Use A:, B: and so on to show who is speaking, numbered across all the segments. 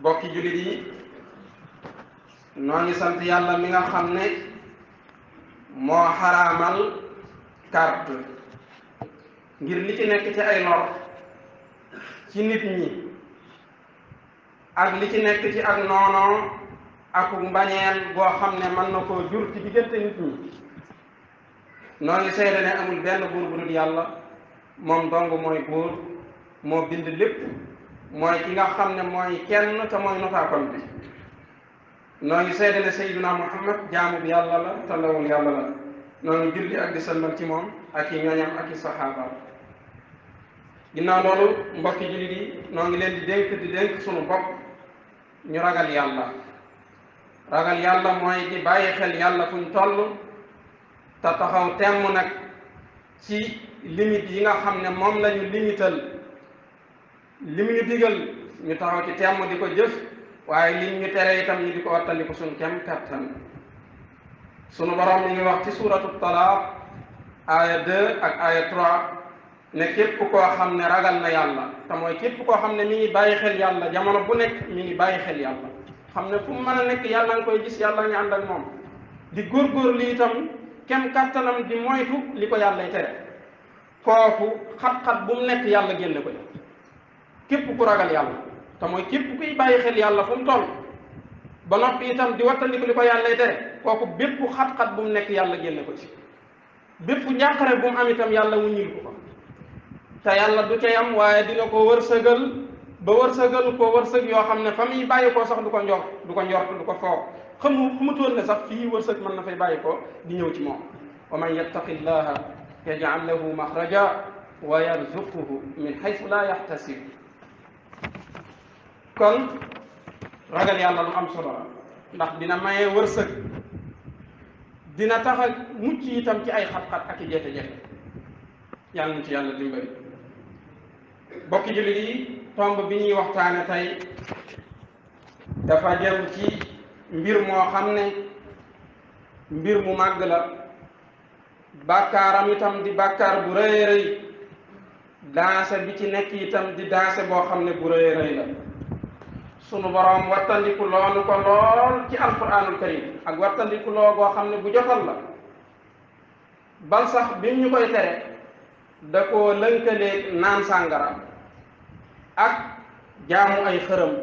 A: bokki jullit yi noo ngi sant yàlla mi nga xam ne moo xaraamal carte ngir li ci nekk ci ay lor ci nit ñi ak li ci nekk ci ak noonoo ak mbañeel boo xam ne mën na koo jur ci diggante nit ñi. noo ngi seede ne amul benn buur bu dul yàlla, moom dong mooy buur, moo bind lépp, mooy ki nga xam ne mooy kenn te mooy notaakon bi. noo ngi seede ne Seydina Muhammad jaamu bi yàlla la te ndawul yàlla la. noo ngi julli ak di sëlmal ci moom ak i ñoñam ak i saxaabaam. ginnaaw loolu mbokki jullit yi noo ngi leen di dénk sunu bopp ñu ragal yàlla. ragal yàlla mooy di bàyyi xel yàlla fuñ toll te taxaw temm nag ci limite yi nga xam ne moom la ñu limital li mu ñu digal ñu taxaw ci temm di ko jëf, waaye lim ñu tere itam ñu di ko wattandiku suñ kem kattan. sunu borom mi ngi wax ci suuratu talaaq aaya 2 ak aaya 3 ne képp koo xam ne ragal na yàlla, te mooy képp koo xam ne mi ngi bàyyi xel yàlla jamono bu nekk mi ngi bàyyi xel yàlla, xam ne fu mu mën a nekk yàlla nga koy gis, yàlla nga ànd ak moom, di góorgóor li itam kem kàttanam di moytu li ko yàllay tere, kooku xat-xat bu mu nekk yàlla génne ko. képp ku ragal yàlla te mooy képp kuy bàyyi xel yàlla fu mu toll ba noppi itam di wattandiku li ko yàllay tere, kooku bépp xat-xat bu mu nekk yàlla génne ko ci. bépp njàqare bu mu am itam yàlla wuññil ko te yàlla du cay am, waaye dina ko wërsëgal ba wërsëgal ko wërsëg yoo xam ne fa muy bàyyi koo sax du ko njort du ko foog, xamutoon ne sax fii wërsëg mën na fay bàyyi ko di ñëw ci moom. wa man yattaqi llaha yaj'al lahu maxraja wa yarzuquhu min haythu la yaxtasib. kon ragal yàlla lu am solo la, ndax dina maye wërsëg, dina tax a mucc itam ci ay xat-xat ak i jafe-jafe. yàlla na ci yàlla dimbali. bokki jullit yi tomb bi ñuy waxtaane tey dafa jëm ci mbir moo xam ne mbir mu màgg la, bàkkaaram itam di bàkkaar bu rëy rëy, daase bi ci nekk itam di daase boo xam ne bu rëy rëy la. sunu boroom wattandiku loonu ko lool ci alquranul karim, ak wattandiku loo boo xam ne bu jotal la, bal sax bi ñu koy tere da koo lënkaleeg naan sàngara ak jaamu ay xërëm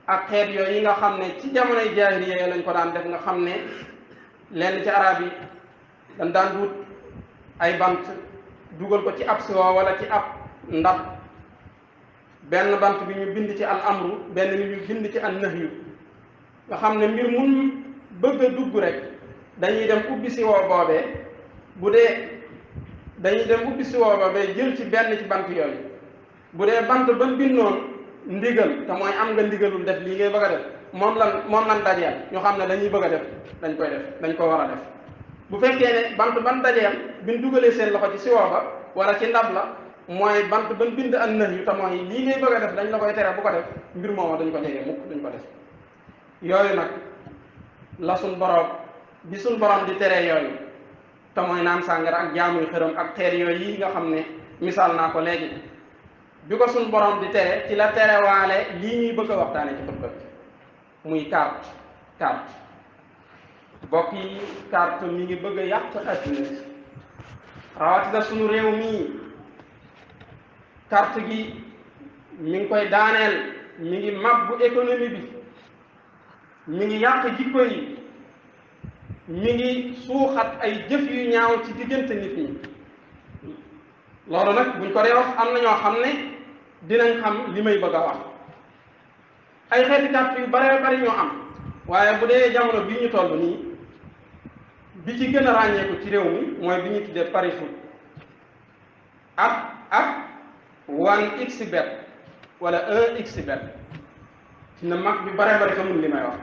A: ak xeet yooyu yi nga xam ne ci jamonoy jaahiliya lañ ko daan def, nga xam ne lenn ci arab yi dañ daan wut ay bant dugal ko ci ab siwo wala ci ab ndab, benn bant bi ñu bind ci al amru, benn bi ñu bind ci an nahyu, nga xam ne mbir mun bëgg a dugg rek dañuy dem ubbi siwo boobee, bu dee dañuy dem ubbi siwo boobee jël ci benn ci bant yooyu, bu dee bant ba bindoon ndigal te mooy am nga ndigalul def lii ngay bëgg a def, moom lan dajeel ñu xam ne dañuy bëgg a def, dañ koy def, dañ ko war a def. bu fekkee ne bant ban dajeel biñ dugalee seen loxo ci siwo ba wala ci ndab la, mooy bant ban bind an nax yu te mooy lii ngay bëgg a def dañ la koy tere bu ko def, mbir mooma dañ ko jege mukk duñ ko def. yooyu nag la suñ borom bi suñ borom di tere yooyu te mooy naan sàngara ak jaamuy xërëm ak xeer yooyu yi nga xam ne misaal naa ko léegi, bi ko suñ borom di tere ci la terewaale lii ñuy bëgg a waxtaane ci xutba bi muy carte. bokk yi carte mi ngi bëgg a yàq adduna rawatina suñu réew mii. carte gi mi ngi koy daaneel, mi ngi mabbu économie bi, mi ngi yàq jikko yi, mi ngi suuxat ay jëf yu ñaaw ci diggante nit ñi. loolu nag buñ ko dee wax am na ñoo xam ne dinañ xam li may bëgg a wax. ay xeeti carte yu bare bari ñoo am, waaye bu dee jamono bii ñu toll nii bi ci gën a ràññeeku ci réew mi mooy bi ñu tuddee pari foot ak 1xbet wala 1xbet. na mag bi bare bari xamul li may wax,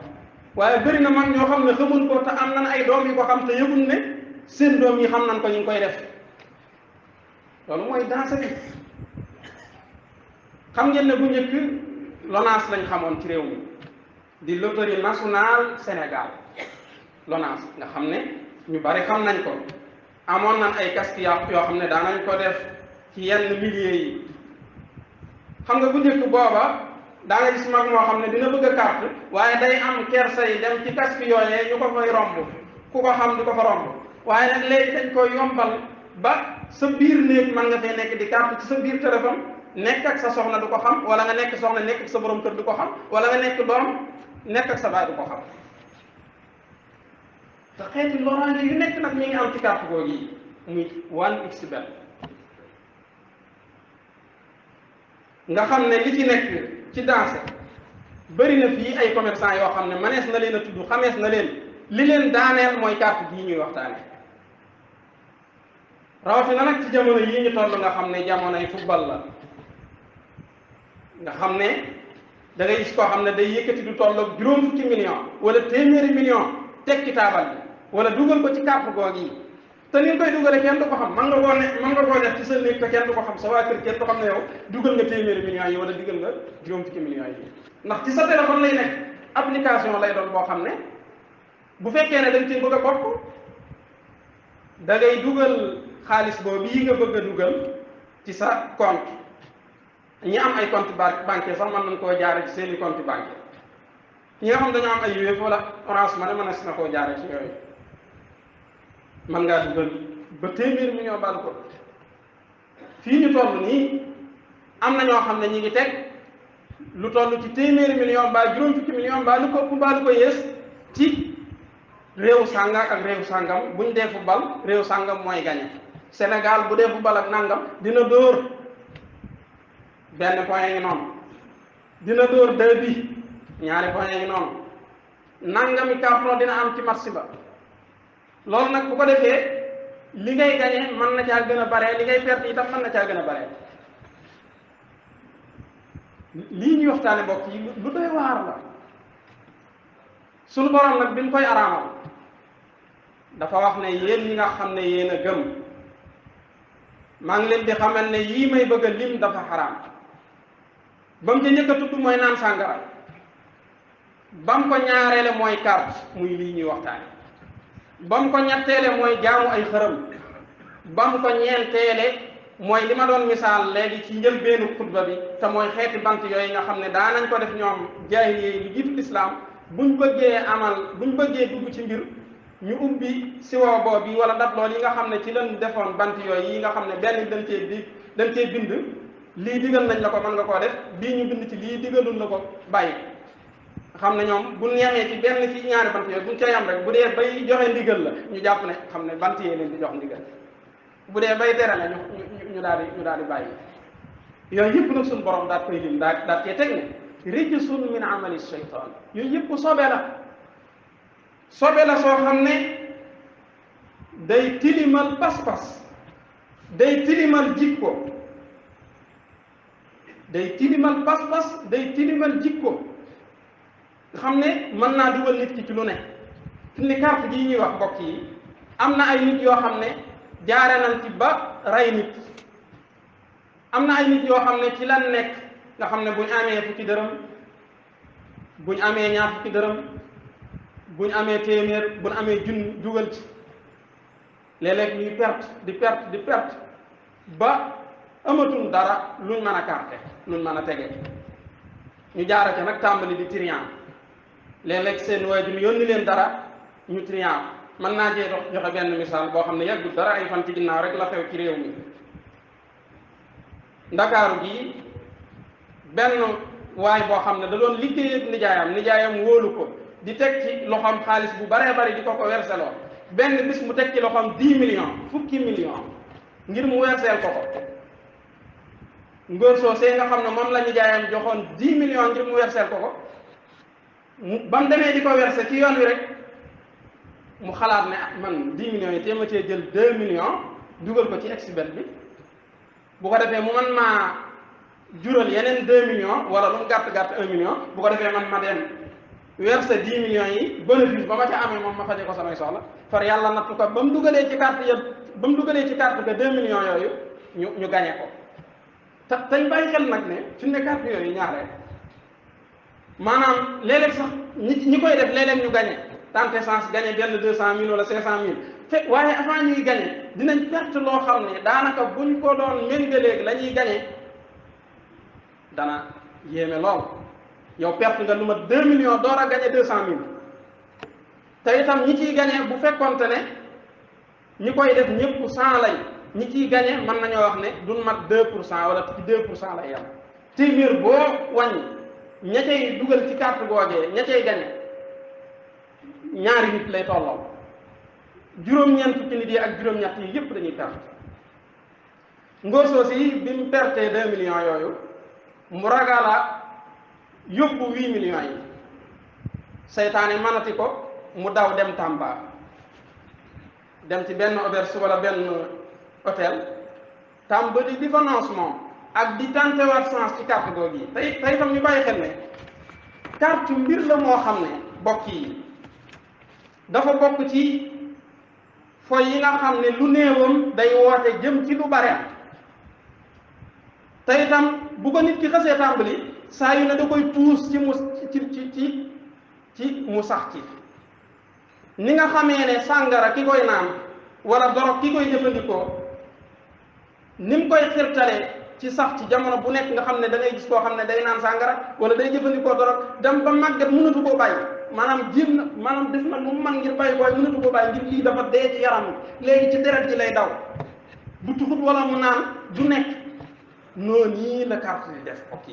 A: waaye bëri na mag ñoo xam ne xamul ko te am nañ ay doom yu ko xam te yëgul ne seen doom yi xam nañ ko ñu ngi koy def. loolu mooy danse bi. xam ngeen ne bu njëkk LONASE lañ xamoon ci réew mi, di loterie nationale Sénégal. LONASE nga xam ne ñu bari xam nañ ko, amoon nañ ay casque yoo xam ne daanañ ko def ci yenn milliers yi. xam nga bu njëkk booba daa nga gis mag moo xam ne dina bëgg a carte waaye day am kersa yi dem ci casque yooyee ñu ko fay romb ku ko xam di ko fa romb waaye nag léegi dañ koy yombal ba sa biir néeg mën nga fee nekk di carte ci sa biir téléphone nekk ak sa soxna du ko xam, wala nga nekk soxna nekk ak sa borom kër du ko xam, wala nga nekk doom nekk ak sa baay du ko xam. te xeeti loraange yu nekk nag mi ngi am ci carte googu yi muy 1xBet nga xam ne li ci nekk ci danse bëri na fii ay commerçant yoo xam ne manees na leen a tudd xamees na leen li leen daaneel mooy carte gii ñuy waxtaane rawatina nag ci jamono yii ñu toll nga xam ne jamonoy football la nga xam ne da ngay gis koo xam ne day yëkkati du tolloog juróom fukki million wala téeméeri million teg ci taabal bi wala dugal ko ci carte googu yi te ni nga koy dugale kenn du ko xam man nga koo def ci sa néeg te kenn du ko xam sa waa kër kenn du xam ne yow dugal nga téeméeri millions yi wala dugal nga juróom fukki millions yi ndax ci sa téléphone lay nekk application lay doon boo xam ne bu fekkee ne dañ ci bëgg a bokk da ngay dugal xaalis boobu yi nga bëgg a dugal ci sa compte ñi am ay compte bancaire sax mën nañ koo jaare ci seeni compte bancaire ñi nga xam dañoo am ay Wave wala Orange Money mën na koo jaare ci yooyu mën ngaa dugal ba téeméeri million baal ko fii ñu toll nii am na ñoo xam ne ñi ngi teg lu toll ci téeméeri million mbaa juróom fukki million mbaa lu ko ëpp mbaa lu ko yées ci réew sàngam ak réew sàngam buñ dee football réew sàngam mooy gañe Sénégal bu dee football ak nangam dina dóor benn point ngi noonu dina dóor 2 bi ñaari point ngi noonu nangami carton dina am ci match ba loolu nag bu ko defee li ngay gañe mën na caa gën a bare li ngay perte itam mën na caa gën a bare lii ñuy waxtaane mbokk yi lu doy waar la sunu borom nag bi mu koy araamal dafa wax ne yéen ñi nga xam ne yéen a gëm maa ngi leen di xamal ne yii may bëgg a lim dafa xaraam ba mu ca njëkk a tudd mooy naan sàngara ba mu ko ñaareele mooy carte muy lii ñuy waxtaane ba mu ko ñetteele mooy jaamu ay xërëm ba mu ko ñeenteele mooy li ma doon misaal léegi ci njëlbeenu xutba bi te mooy xeeti bant yooyu nga xam ne daanañ ko def ñoom jaahiliya yi lu jiitu lislaam buñ bëggee dugg ci mbir ñu ubbi siwo boobu bi wala dab lool yi nga xam ne ci lañ defoon bant yooyu yi nga xam ne benn dañ cee bind lii digal nañ la ko mën nga koo def bii ñu bind ci lii digalul la ko bàyyi xam ne ñoom bu yemee ci benn ci ñaari bant yooyu buñ ca yam rek bu dee bay joxe ndigal la ñu jàpp ne xam ne bant yee leen di jox ndigal bu dee bay tere la ñu daal di bàyyi yooyu yëpp nag suñu borom daal koy lim daal cee teg ne rijsun min amali shaytaan yooyu yëpp sobe la soo xam ne day tilimal pas-pas day tilimal jikko day tilimal pas-pas day tilimal jikko nga xam ne mën naa dugal nit ki ci lu ne fi ni carte gii ñuy wax mbokk yi am na ay nit yoo xam ne jaare nañ ci ba rey nit am na ay nit yoo xam ne ci lan nekk nga xam ne buñ amee fukki dërëm buñ amee ñaar fukki dërëm buñ amee téeméer buñ amee junni dugal ci léeg-léeg ñuy di perte ba amatul dara luñ mën a carte luñ mën a tege ñu jaara ca nag tàmbali di trian léeg-léeg seen waajur yónni leen dara ñu trian mën naa jee joxe benn misaal boo xam ne yàggul dara ay fan ci ginnaaw rek la xew ci réew mi ndakaaru gi benn waay boo xam ne da doon liggéey ak nijaayam wóolu ko di teg ci loxoom xaalis bu baree bari di ko werseloo benn bis mu teg ci loxoom 10 millions fukki millions ngir mu werseel ko ngóor soo see nga xam ne moom la nijaayam joxoon 10 millions ngir mu werseel ko ba mu demee di ko werse ci yoon wi rek mu xalaat ne man 10 millions yi téema cee jël 2 millions dugal ko ci xBet bi bu ko defee mu man maa jural yeneen 2 millions wala lu mu gàtt 1 million bu ko defee man ma dem verser 10 millions yi bénéfice ba ma ca amee moom ma faje ko samay soxla far yàlla nattu ko ba mu dugalee ci carte ga 2 millions yooyu ñu gañe ko tañ bàyyi xel nag ne suñu ne carte yooyu ñaareel maanaam léeg-léeg sax ñi koy def léeg-léeg ñu gañe tante sens gañe benn 200 000 wala 500 000 waaye avant ñuy gañe dinañ perte loo xam ne daanaka buñ ko doon méngaleeg la ñuy gañe dana yéeme lool yow perte nga lu mat 2 millions door a gagné 200 000 te itam ñi ciy gagné bu fekkonte ne ñi koy def ñëpp 100 lañ ñi ciy gagné mën nañoo wax ne duñ mat 2% wala ci 2% lay yam téeméer boo wàññi ña cay dugal ci carte googee ña cay gagné ñaari nit lay tolloo juróom-ñeent fukki nit yi ak juróom-ñett yi yëpp dañuy perte ngóor soosi yi bi mu pertee 2 millions yooyu mu ragala yóbbu 8 millions yi seytaane manati ko mu daw dem Tamba dem ci benn auberge wala benn hôtel Tamba di fa lancement ak di tenté waat chance ci carte googu yi tey tam ñu bàyyi xel ne carte mbir la moo xam ne bokk yi dafa bokk ci foy yi nga xam ne lu néewam day woote jëm ci lu bare te itam bu ko nit ki xasee tàmbali saa yu ne da koy puus ci mu ci mu sax ci ni nga xamee ne sàngara ki koy naan wala dorog ki koy jëfandikoo ni mu koy xirtale ci sax ci jamono bu nekk nga xam ne da ngay gis koo xam ne day naan sàngara wala day jëfandikoo dorog dem ba màggat mënatu koo bàyyi maanaam jéem na maanaam def na lu mu man ngir bàyyi booy mënatu koo bàyyi ngir lii dafa dee ci yaram léegi ci deret ji lay daw bu tuxut wala mu naan du nekk noonu nii la carte di def ok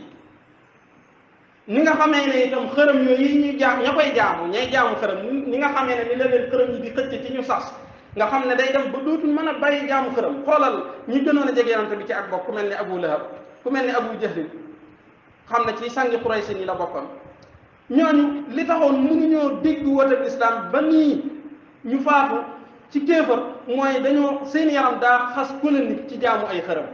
A: ni nga xamee ne itam xërëm yooyu ñuy jaam ña koy jaamu ñay jaamu xërëm ni nga xamee ne ni la leen xërëm yi di xëcc ci ñu sas nga xam ne day dem ba dootul mën a bàyyi jaamu xërëm xoolal ñi gënoon a jege yonante bi ci ak bokk ku mel ni Abu Lahab ku mel ni Abu Jahl xam ne ci sangi Quraysh ni la bokkoon ñooñu li taxoon mënuñoo dégg woote islam ba nii ñu faatu ci kéefar mooy dañoo seen yaram daa xas colonie ci jaamu ay xërëm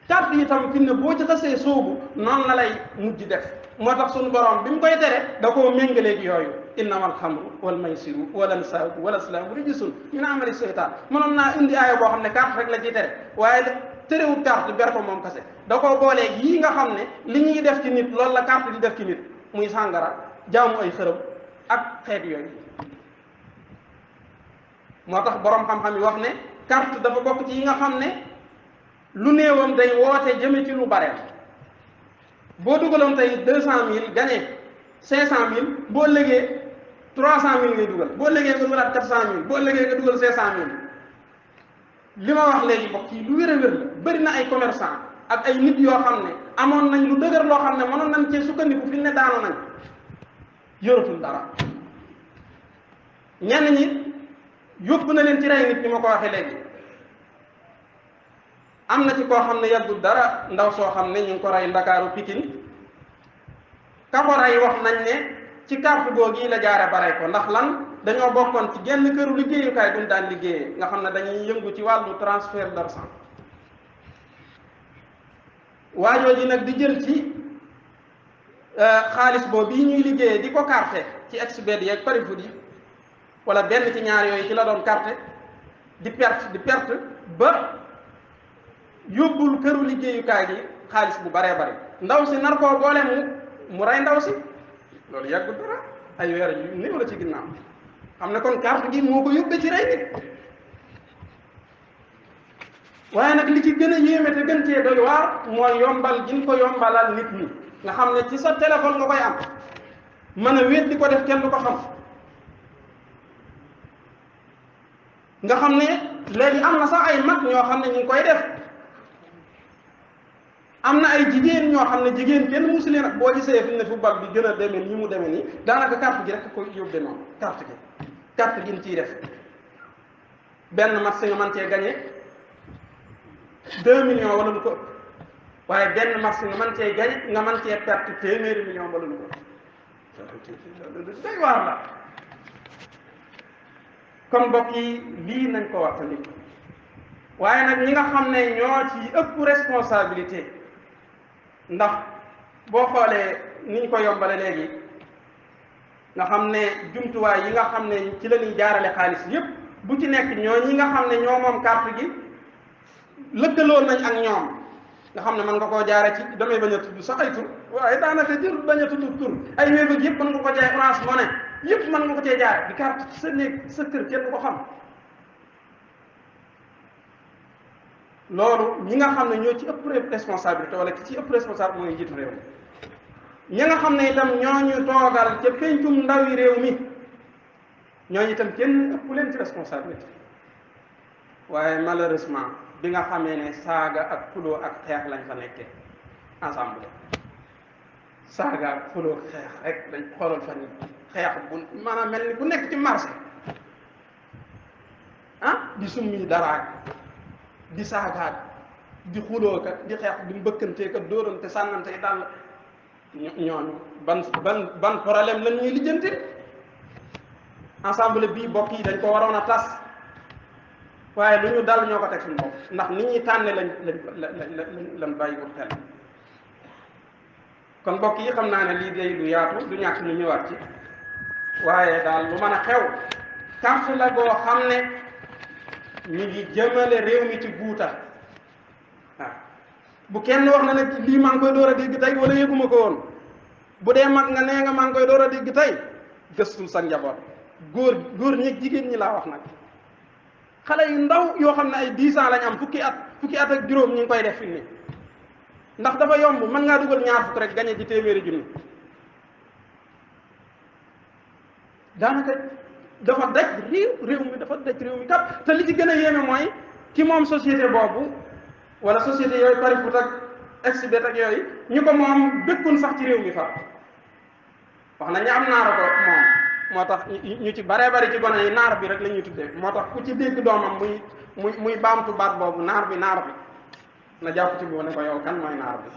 A: carte yi tam fi ne boo ci xasee soobu noonu la lay mujj def moo tax suñu borom bi mu koy tere da koo méngaleeg yooyu innamal xamru wal maysiru wal ansaabu wal aslaamu rijsun min amali seytaan mënoon naa indi aaya boo xam ne carte rek la ciy tere waaye terewul carte ber ko moom kase da koo booleeg yii nga xam ne li ñuy def ci nit loolu la carte di def ci nit muy sàngara jaamu ay xërëm ak xeet yooyu moo tax borom xam-xam yi wax ne carte dafa bokk ci yi nga xam ne lu néewam day woote jëme ci lu bare boo dugaloon tey 200 000 gagné 500 000 boo légee 300 000 ngay dugal boo légee nga dugalaat 400 000 boo légee nga dugal 500 000 li ma wax léegi bokk yi lu wér a wér la bëri na ay commerçant ak ay nit yoo xam ne amoon nañ lu dëgër loo xam ne mënoon nañ cee sukkandiku fi ne daanu nañ yoratul dara ñenn ñi yóbbu na leen ci rey nit ñi ma ko waxee léegi am na ci koo xam ne yàggul dara ndaw soo xam ne ñu ngi ko rey Ndakaaru Pikine ka ko rey wax nañ ne ci carte googu yi la jaare ba rey ko ndax lan dañoo bokkoon ci genn këru liggéeyukaay duñ daan liggéeyee nga xam ne dañuy yëngu ci wàllu transfert d'argent waajoo ji nag di jël ci xaalis boobu yi ñuy liggéeyee di ko carte ci Expedia yi ak Parifood yi wala benn ci ñaar yooyu ci la doon carte di perte ba yóbbul këru liggéeyukaay gi xaalis bu baree bari ndaw si nar koo boole mu rey ndaw si loolu yàggul dara ay weer yu néew la ci ginnaaw xam ne kon carte gi moo ko yóbbee ci rey nit waaye nag li ci gën a yéeme te gën cee doy waar mooy yombal gi ñu ko yombalal nit ñi nga xam ne ci sa téléphone nga koy am mën a wéet di ko def kenn du ko xam nga xam ne léegi am na sax ay mag ñoo xam ne ñu ngi koy def am na ay jigéen ñoo xam ne jigéen kenn musu leen ak boo gisee fi ne football bi gën a demee ni mu demee nii daanaka carte gi rek ko yóbbee noonu carte gi ñu ciy def benn match nga mën cee gagné 2 millions wala lu ko ëpp waaye benn match nga mën cee gagné nga mën cee perte téeméeri millions wala lu ko ëpp day waar la kon mbokk yi lii nañ ko waxtaanee waaye nag ñi nga xam ne ñoo ci ëpp responsabilité ndax boo xoolee ni ñu ko yombale léegi nga xam ne jumtuwaay yi nga xam ne ci la ñuy jaarale xaalis yépp bu ci nekk ñoo ñi nga xam ne ñoo moom carte gi lëkkaloo nañ ak ñoom nga xam ne mën nga koo jaare ci damay bañ a tudd sax ay tur waaye daanaka jërul bañ a tudd tur ay wéebëg yëpp mën nga ko jaay Orange Money yëpp mën nga ko cee jaare di carte ci sa néeg sa kër kenn du ko xam loolu ñi nga xam ne ñoo ci ëpp responsabilité wala ki ci ëpp responsable mooy njiitu réew mi ñi nga xam ne itam ñooñu toogal ca pencum ndawi réew mi ñooñu itam kenn ëpp leen ci responsabilité waaye malheureusement bi nga xamee ne saaga ak xuloo ak xeex lañ fa nekkee ensemble saaga ak xuloo ak xeex rek dañ xoolal fa nit xeex bu maanaam mel ni ku nekk ci marché di summi daraag di saagaat di xuloo kat di xeex di mbëkkantee kat dóorante sànnante daal ñooñu ban problème lañ ñuy lijjanti ensemble bii bokk yi dañ ko waroon a tas waaye lu ñu dal ñoo ko teg suñu bopp ndax nit ñi tànne lañ bàyyiwul xel kon bokk yi xam naa ne lii day lu yaatu du ñàkk ñu ñëwaat ci waaye daal lu mën a xew carte la goo xam ne ñu ngi jëmale réew mi ci guuta waaw bu kenn wax na nag lii maa ngi koy door a dégg tey wala yëguma ko woon bu dee mag nga nee nga maa ngi koy door a dégg tey gëstul sa njaboot góor ñi jigéen ñi laa wax nag xale yu ndaw yoo xam ne ay 10 ans lañ am fukki at ak juróom ñu ngi koy def fi ni ndax dafa yomb mën ngaa dugal ñaar fukk rek gañe ci téeméeri junni daanaka dafa daj réew mi dafa daj réew mi kat te li ci gën a yéeme mooy ki moom société boobu wala société yooyu pari foot ak exhibit ak yooyu ñu ko moom dëkkun sax ci réew mi fa wax na ñu am naara ko moom moo tax ñu ci baree bari ci gone yi naar bi rek la ñuy tuddee moo tax ku ci dégg doomam muy baamtu baat boobu naar bi na jàpp ci boobu ne ko yow kan mooy naar bi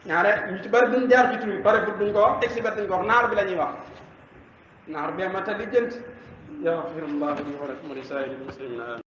A: ñaare ñu ci bari duñ jaar ci tur bi pare foot duñ ko wax exhibit duñ ko wax naar bi la ñuy wax naar bee ma ta lijjanti yaxfirullahu li wa lakum wa li saa'iril muslimina